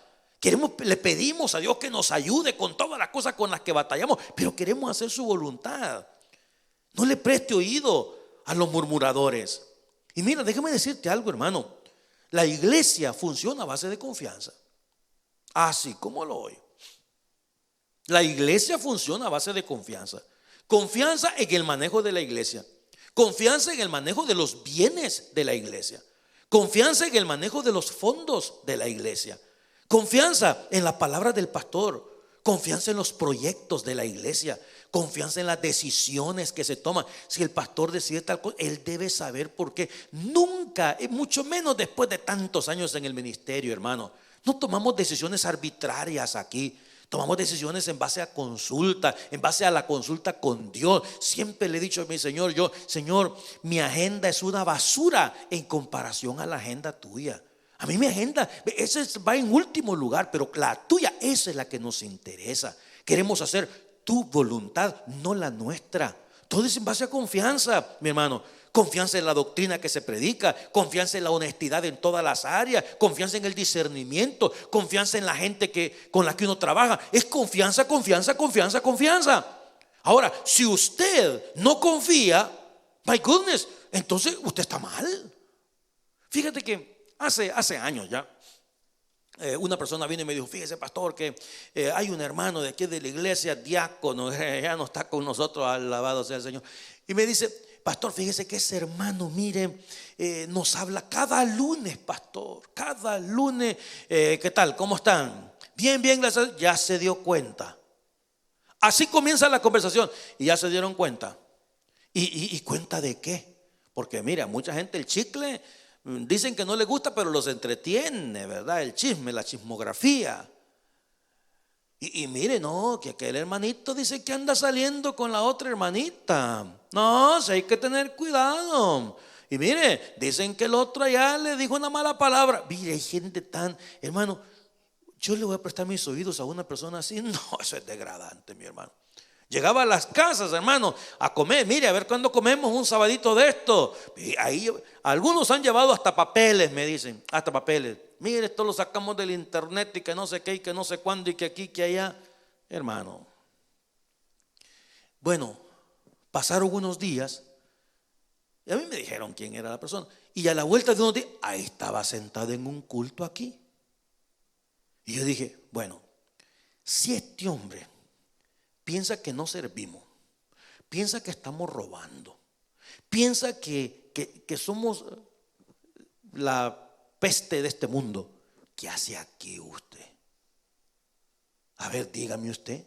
le pedimos a Dios que nos ayude con todas las cosas con las que batallamos, pero queremos hacer su voluntad. No le preste oído a los murmuradores. Y mira, déjame decirte algo, hermano. La iglesia funciona a base de confianza. Así como lo oye. La iglesia funciona a base de confianza. Confianza en el manejo de la iglesia. Confianza en el manejo de los bienes de la iglesia. Confianza en el manejo de los fondos de la iglesia. Confianza en la palabra del pastor. Confianza en los proyectos de la iglesia. Confianza en las decisiones que se toman. Si el pastor decide tal cosa, él debe saber por qué. Nunca, mucho menos después de tantos años en el ministerio, hermano, no tomamos decisiones arbitrarias aquí. Tomamos decisiones en base a consulta, en base a la consulta con Dios. Siempre le he dicho a mi Señor, Señor, mi agenda es una basura en comparación a la agenda tuya. A mí mi agenda, esa va en último lugar, pero la tuya, esa es la que nos interesa. Queremos hacer tu voluntad, no la nuestra. Todo es en base a confianza, mi hermano. Confianza en la doctrina que se predica, confianza en la honestidad en todas las áreas, confianza en el discernimiento, confianza en la gente con la que uno trabaja. Es confianza, confianza, confianza, confianza. Ahora, si usted no confía, my goodness, entonces usted está mal. Fíjate que hace años ya, una persona vino y me dijo: fíjese, pastor, que hay un hermano de aquí de la iglesia, diácono, ya no está con nosotros, alabado sea el Señor. Y me dice: pastor, fíjese que ese hermano, mire, nos habla cada lunes, pastor, cada lunes. ¿Qué tal? ¿Cómo están? Bien, bien, gracias. Ya se dio cuenta. Así comienza la conversación. Y ya se dieron cuenta. ¿Y cuenta de qué? Porque mira, mucha gente el chicle dicen que no les gusta, pero los entretiene, ¿verdad? El chisme, la chismografía. Y mire, no, que aquel hermanito dice que anda saliendo con la otra hermanita. No, si hay que tener cuidado. Y mire, dicen que el otro allá le dijo una mala palabra. Mire, hay gente tan, hermano, yo le voy a prestar mis oídos a una persona así. No, eso es degradante, mi hermano. Llegaba a las casas, hermano, a comer. Mire, a ver cuándo comemos un sabadito de esto. Y ahí algunos han llevado hasta papeles, me dicen, hasta papeles. Mire, esto lo sacamos del internet y que no sé qué y que no sé cuándo y que aquí, que allá. Hermano, bueno, pasaron unos días y a mí me dijeron quién era la persona. Y a la vuelta de unos días, ahí estaba sentado en un culto aquí. Y yo dije, bueno, si este hombre piensa que no servimos, piensa que estamos robando, piensa que somos la peste de este mundo, ¿qué hace aquí usted? A ver, dígame usted.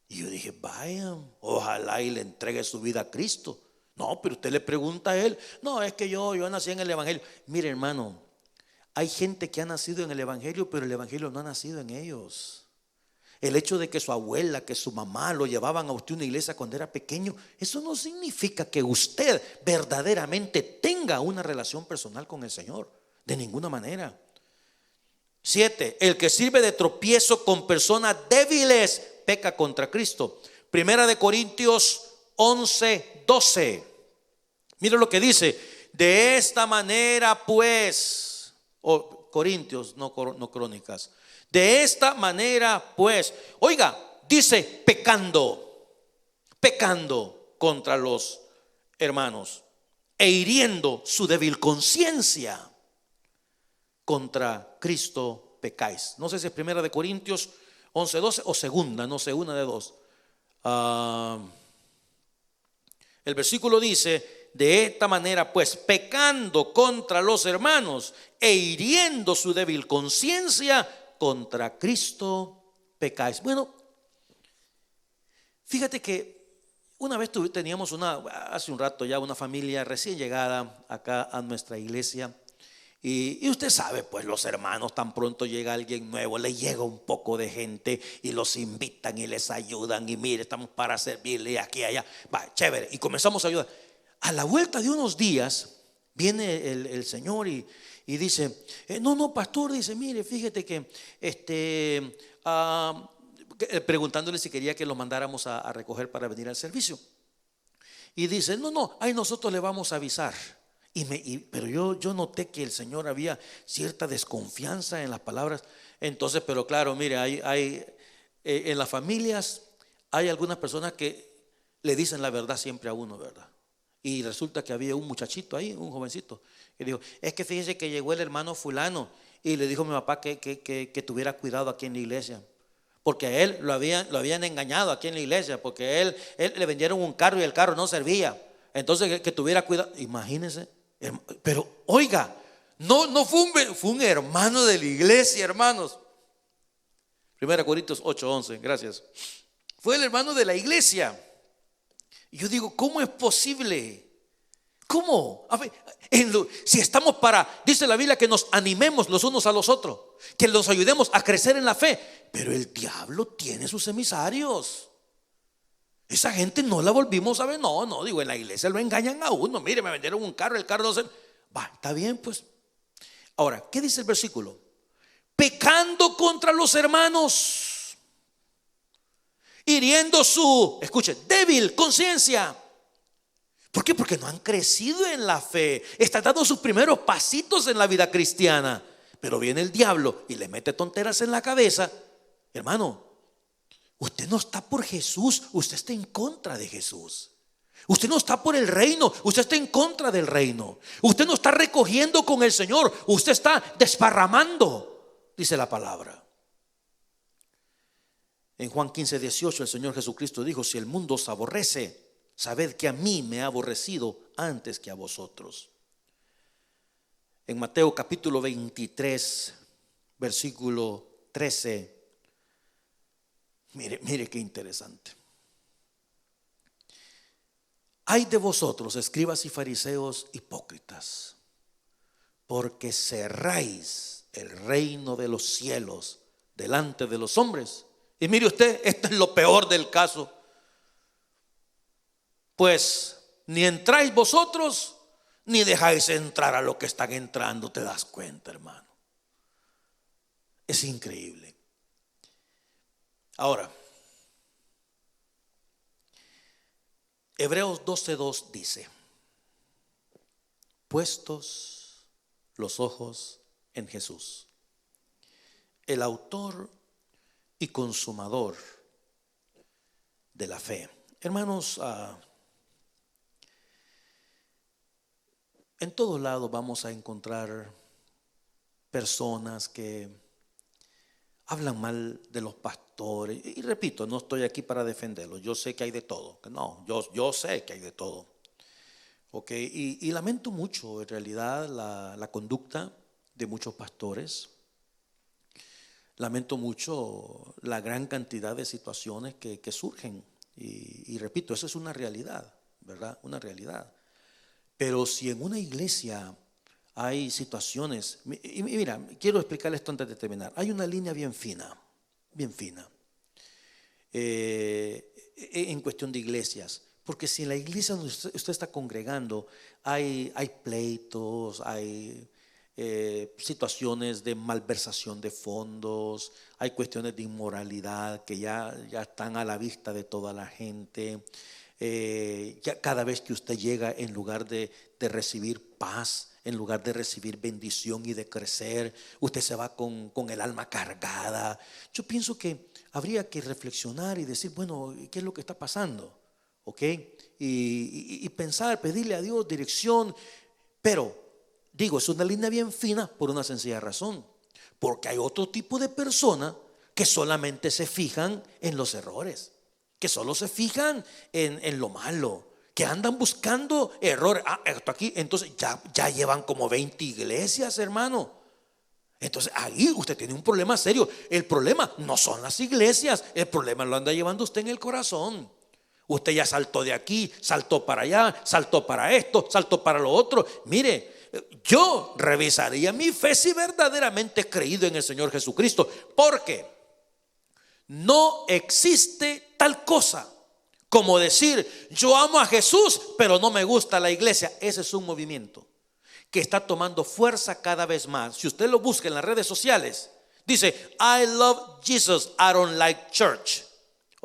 Y yo dije, vaya, ojalá y le entregue su vida a Cristo. No, pero usted le pregunta a él. No, es que yo nací en el evangelio. Mire, hermano, hay gente que ha nacido en el evangelio, pero el evangelio no ha nacido en ellos. El hecho de que su abuela, que su mamá lo llevaban a usted a una iglesia cuando era pequeño, eso no significa que usted verdaderamente tenga una relación personal con el Señor. De ninguna manera. 7. El que sirve de tropiezo con personas débiles peca contra Cristo. Primera de Corintios 11:12. Mire lo que dice. De esta manera pues, Corintios, no Crónicas. De esta manera pues, oiga, dice pecando contra los hermanos e hiriendo su débil conciencia, contra Cristo pecáis. No sé si es primera de Corintios 11:12 o segunda, no sé, una de dos. El versículo dice: de esta manera pues, pecando contra los hermanos e hiriendo su débil conciencia, contra Cristo pecáis. Bueno, fíjate que una vez teníamos hace un rato ya, una familia recién llegada acá a nuestra iglesia. Y usted sabe, pues los hermanos, tan pronto llega alguien nuevo, le llega un poco de gente y los invitan y les ayudan. Y mire, estamos para servirle aquí y allá. Va, chévere. Y comenzamos a ayudar. A la vuelta de unos días viene el Señor y dice: no, pastor, dice, mire, fíjate que preguntándole si quería que lo mandáramos a recoger para venir al servicio. Y dice: no, ahí nosotros le vamos a avisar. Pero yo noté que el Señor había cierta desconfianza en las palabras. Entonces, pero claro, mire, en las familias hay algunas personas que le dicen la verdad siempre a uno, ¿verdad? Y resulta que había un muchachito ahí, un jovencito, que dijo: es que fíjese que llegó el hermano fulano y le dijo a mi papá que tuviera cuidado aquí en la iglesia, porque a él lo habían engañado aquí en la iglesia, porque a él le vendieron un carro y el carro no servía. Entonces que tuviera cuidado. Imagínense. Pero oiga, no fue un hermano de la iglesia, hermanos. 1 Corintios 8:11, gracias. Fue el hermano de la iglesia. Y yo digo, ¿cómo es posible? ¿Cómo? A ver, si estamos dice la Biblia que nos animemos los unos a los otros, que los ayudemos a crecer en la fe. Pero el diablo tiene sus emisarios. Esa gente no la volvimos a ver. No, digo, en la iglesia lo engañan a uno. Mire, me vendieron un carro, el carro no se... Va, está bien pues. Ahora, ¿qué dice el versículo? Pecando contra los hermanos, hiriendo escuche, débil conciencia. ¿Por qué? Porque no han crecido en la fe. Están dando sus primeros pasitos en la vida cristiana. Pero viene el diablo y le mete tonteras en la cabeza. Hermano, usted no está por Jesús, usted está en contra de Jesús. Usted no está por el reino, usted está en contra del reino. Usted no está recogiendo con el Señor, usted está desparramando, dice la palabra. En Juan 15:18 el Señor Jesucristo dijo: si el mundo os aborrece, sabed que a mí me ha aborrecido antes que a vosotros. En Mateo capítulo 23, versículo 13. Mire qué interesante. Ay de vosotros, escribas y fariseos hipócritas, porque cerráis el reino de los cielos delante de los hombres. Y mire usted, esto es lo peor del caso. Pues ni entráis vosotros, ni dejáis entrar a los que están entrando. ¿Te das cuenta, hermano? Es increíble. Ahora, Hebreos 12:2 dice: puestos los ojos en Jesús, el autor y consumador de la fe. Hermanos, en todos lados vamos a encontrar personas que hablan mal de los pastores. Y repito, no estoy aquí para defenderlos. Yo sé que hay de todo. No, yo sé que hay de todo. Okay. Y lamento mucho en realidad la conducta de muchos pastores. Lamento mucho la gran cantidad de situaciones que surgen. Y repito, eso es una realidad, ¿verdad? Una realidad. Pero si en una iglesia hay situaciones, y mira, quiero explicar esto antes de terminar. Hay una línea bien fina, en cuestión de iglesias. Porque si en la iglesia donde usted está congregando hay pleitos, hay situaciones de malversación de fondos, hay cuestiones de inmoralidad que ya están a la vista de toda la gente. Ya cada vez que usted llega, en lugar de recibir paz, en lugar de recibir bendición y de crecer, usted se va con el alma cargada. Yo pienso que habría que reflexionar y decir, bueno, ¿qué es lo que está pasando? ¿Ok? Y pensar, pedirle a Dios dirección. Pero digo, es una línea bien fina por una sencilla razón: porque hay otro tipo de personas que solamente se fijan en los errores, que solo se fijan en lo malo, que andan buscando errores. Esto aquí, entonces ya llevan como 20 iglesias, hermano. Entonces ahí usted tiene un problema serio. El problema no son las iglesias, el problema lo anda llevando usted en el corazón. Usted ya saltó de aquí, saltó para allá, saltó para esto, saltó para lo otro. Mire, yo revisaría mi fe si verdaderamente he creído en el Señor Jesucristo, porque no existe tal cosa como decir: yo amo a Jesús pero no me gusta la iglesia. Ese es un movimiento que está tomando fuerza cada vez más. Si usted lo busca en las redes sociales, dice: I love Jesus, I don't like church.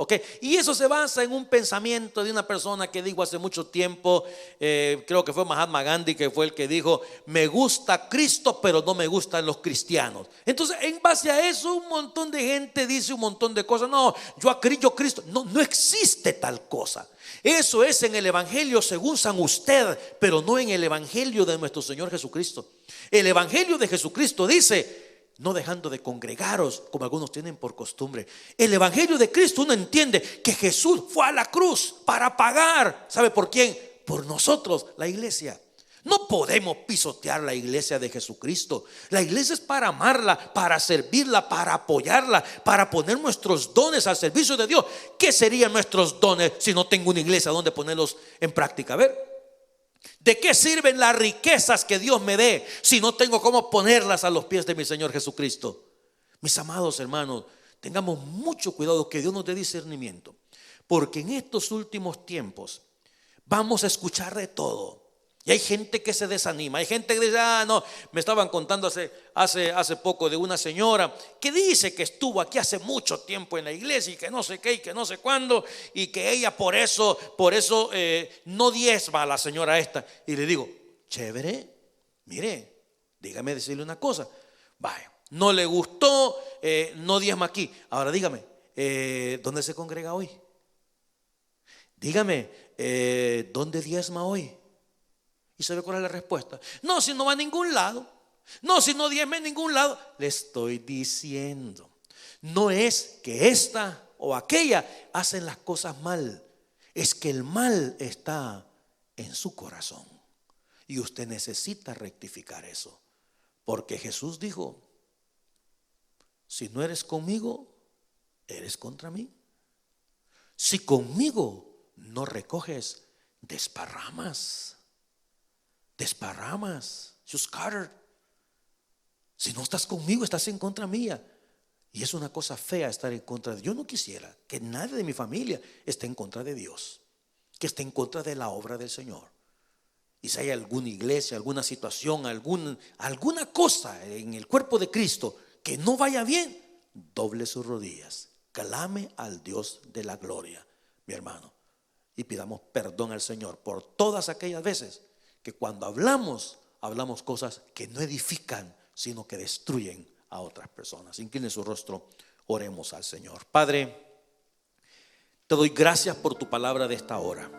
¿Ok? Y eso se basa en un pensamiento de una persona que dijo hace mucho tiempo, creo que fue Mahatma Gandhi, que fue el que dijo: me gusta Cristo, pero no me gustan los cristianos. Entonces, en base a eso, un montón de gente dice un montón de cosas. No, yo Cristo. No, no existe tal cosa. Eso es en el Evangelio según San usted, pero no en el Evangelio de nuestro Señor Jesucristo. El Evangelio de Jesucristo dice: no dejando de congregaros, como algunos tienen por costumbre. El Evangelio de Cristo, uno entiende que Jesús fue a la cruz para pagar. ¿Sabe por quién? Por nosotros, la iglesia. No podemos pisotear la iglesia de Jesucristo. La iglesia es para amarla, para servirla, para apoyarla, para poner nuestros dones al servicio de Dios. ¿Qué serían nuestros dones si no tengo una iglesia donde ponerlos en práctica? A ver, ¿de qué sirven las riquezas que Dios me dé si no tengo cómo ponerlas a los pies de mi Señor Jesucristo? Mis amados hermanos, tengamos mucho cuidado, que Dios nos dé discernimiento, porque en estos últimos tiempos vamos a escuchar de todo. Y hay gente que se desanima, hay gente que dice: no, me estaban contando hace poco de una señora que dice que estuvo aquí hace mucho tiempo en la iglesia y que no sé qué y que no sé cuándo, y que ella por eso no diezma a la señora esta. Y le digo: chévere, mire, dígame decirle una cosa. Vaya, no le gustó, no diezma aquí. Ahora dígame, ¿dónde se congrega hoy? Dígame, ¿dónde diezma hoy? ¿Y sabe cuál es la respuesta? No, si no va a ningún lado. No, si no diezma en ningún lado. Le estoy diciendo, no es que esta o aquella hacen las cosas mal, es que el mal está en su corazón y usted necesita rectificar eso, porque Jesús dijo: si no eres conmigo, eres contra mí. Si conmigo no recoges, desparramas. You scattered. Si no estás conmigo, estás en contra mía. Y es una cosa fea estar en contra de Dios. Yo no quisiera que nadie de mi familia esté en contra de Dios, que esté en contra de la obra del Señor. Y si hay alguna iglesia, alguna situación, alguna cosa en el cuerpo de Cristo que no vaya bien, doble sus rodillas, clame al Dios de la gloria, mi hermano, y pidamos perdón al Señor por todas aquellas veces que cuando hablamos cosas que no edifican, sino que destruyen a otras personas. Incline su rostro, oremos al Señor. Padre, te doy gracias por tu palabra de esta hora.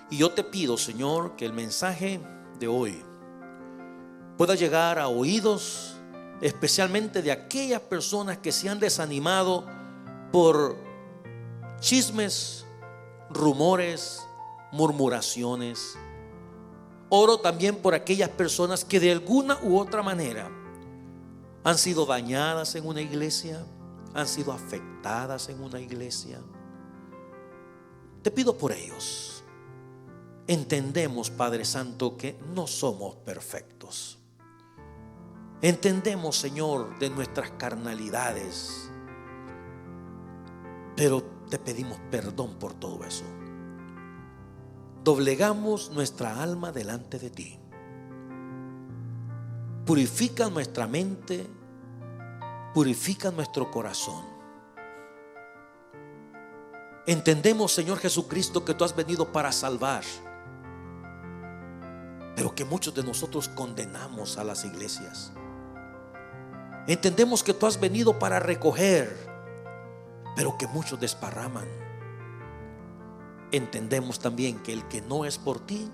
Y yo te pido, Señor, que el mensaje de hoy pueda llegar a oídos, especialmente de aquellas personas que se han desanimado por chismes, rumores, murmuraciones. Oro también por aquellas personas que de alguna u otra manera han sido dañadas en una iglesia, han sido afectadas en una iglesia. Te pido por ellos. Entendemos, Padre Santo, que no somos perfectos. Entendemos, Señor, de nuestras carnalidades, pero te pedimos perdón por todo eso. Doblegamos nuestra alma delante de ti. Purifica nuestra mente, purifica nuestro corazón. Entendemos, Señor Jesucristo, que tú has venido para salvar, pero que muchos de nosotros condenamos a las iglesias. Entendemos que tú has venido para recoger, pero que muchos desparraman. Entendemos también que el que no es por ti,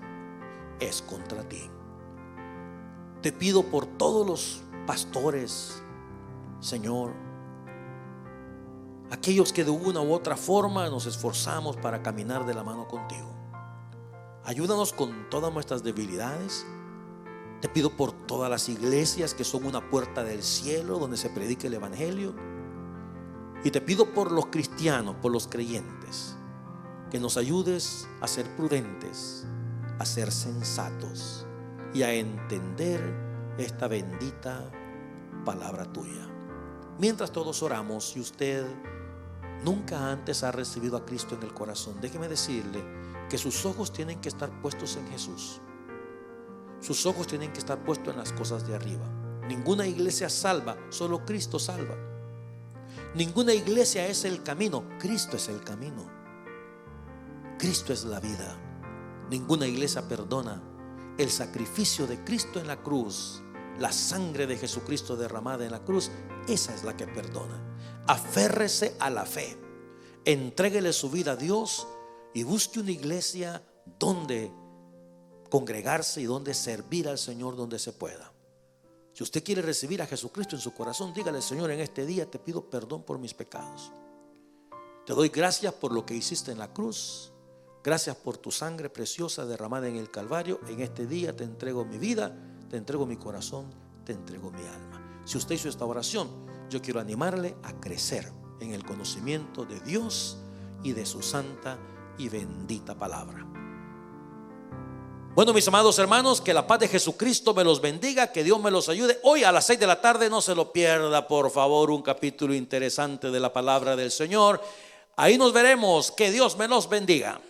es contra ti. Te pido por todos los pastores, Señor, aquellos que de una u otra forma nos esforzamos para caminar de la mano contigo. Ayúdanos con todas nuestras debilidades. Te pido por todas las iglesias que son una puerta del cielo donde se predica el evangelio. Y te pido por los cristianos, por los creyentes, que nos ayudes a ser prudentes, a ser sensatos y a entender esta bendita palabra tuya. Mientras todos oramos, si usted nunca antes ha recibido a Cristo en el corazón, déjeme decirle que sus ojos tienen que estar puestos en Jesús. Sus ojos tienen que estar puestos en las cosas de arriba. Ninguna iglesia salva, solo Cristo salva. Ninguna iglesia es el camino. Cristo es el camino. Cristo es la vida. Ninguna iglesia perdona. El sacrificio de Cristo en la cruz, la sangre de Jesucristo derramada en la cruz, esa es la que perdona. Aférrese a la fe, entréguele su vida a Dios y busque una iglesia donde congregarse y donde servir al Señor donde se pueda. Si usted quiere recibir a Jesucristo en su corazón, dígale: Señor, en este día te pido perdón por mis pecados. Te doy gracias por lo que hiciste en la cruz. Gracias por tu sangre preciosa derramada en el Calvario. En este día te entrego mi vida, te entrego mi corazón, te entrego mi alma. Si usted hizo esta oración, yo quiero animarle a crecer en el conocimiento de Dios y de su santa y bendita palabra. Bueno, mis amados hermanos, que la paz de Jesucristo me los bendiga, que Dios me los ayude. Hoy a las 6 de la tarde, no se lo pierda, por favor, un capítulo interesante de la palabra del Señor. Ahí nos veremos. Que Dios me los bendiga.